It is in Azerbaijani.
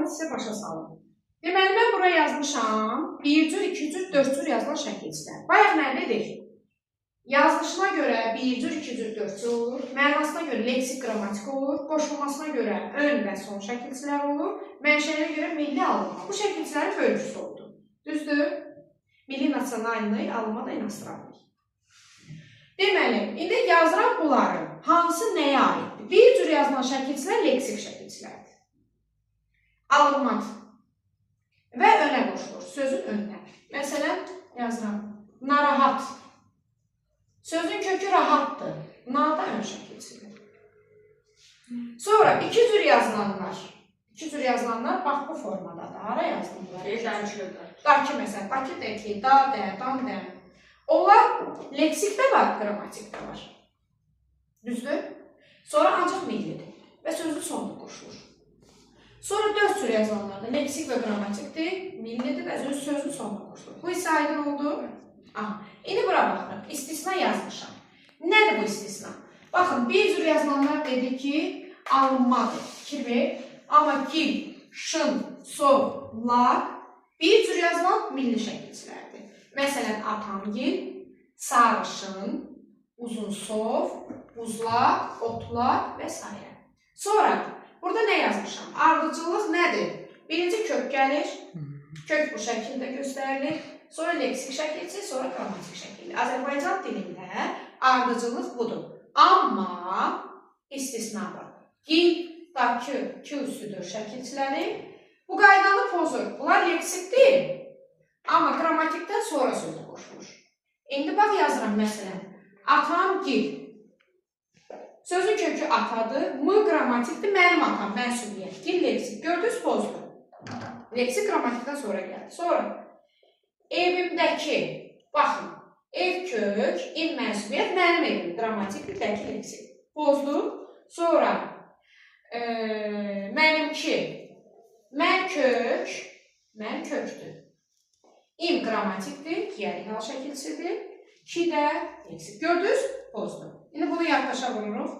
qaydanı sizə başa salım. Deməli, mən buraya yazmışam 1 cür, 2 cür, 4 cür yazılan şəkilçilər. Bayaq nə dedik? Yazılışına görə 1 cür, 2 cür, 4 cür olur. Mənasına görə leksik, qrammatik olur. Qoşulmasına görə ön və son şəkilçilər olur. Mənşəyə görə milli alınma. Bu şəkilçilərin bölgüsü oldu. Düzdür? Milli, nasionalni, alınma da inosranli. Deməli, indi yazıram bunları. Hansı nəyə aiddir? Bir cür yazılan şəkilçilər leksik şəkilçilərdir. Alınmadır. Və önə qoşulur, sözün önünə. Məsələn, yazıram, narahat. Sözün kökü rahatdır. Na-da ön şəkilçidir. Sonra iki cür yazılanlar. İki cür yazılanlar bax bu formadadır. Hara yazılırlar? Daki məsələn, daki dəki, da, də, dan, də. Onlar leksikdə var, qrammatikdə var. Düzdür? Sonra ancaq millidir və sözün sonuna qoşulur. Sonra 4 cür yazılanlarda leksik və qrammatikdir, millidir və sözün sonuna qoşulur. Bu isə aydın oldu. Aha. İndi bura baxırıq. İstisna yazmışam. Nədir bu istisna? Baxın, bir cür yazılanlar dedi ki, alınmadır. Fikir ver. Amma gil, şın, sov, laq bir cür yazılan milli şəkilçilərdir. Məsələn, atamgil, sarışın, uzun sov, buzlaq, otlaq və s. Sonra, burada nə yazmışam? Ardıcıllıq nədir? Birinci kök gəlir. Kök bu şəkildə göstərilir. Sonra leksik şəkilçi, sonra qrammatik şəkilli. Azərbaycan dilində ardıcıllıq budur. Amma istisna var. Gil, dakı, ki üstüdür şəkilçiləri. Bu qaydanı pozur. Bunlar leksikdir. Amma qrammatikdən sonra sözü qoşulur. İndi bax yazıram məsələn. Atam gil. Sözün kökü atadır. M qrammatikdir. Mənim atam, mənsubiyyət. Gil leksik. Gördünüz pozdu. Leksik qrammatikdən sonra gəldi. Sonra evimdəki. Baxın. Ev kök, ev mənsubiyyət. Mənim evim qrammatikdir. Dəki leksik. Pozdu. Sonra mənimki. Mən kök. Mən kökdür. İm qrammatikdir, yəni hal şəkilçidir. Ki də leksik. Gördünüz? Pozdu. İndi bunu yaddaşa vururuq.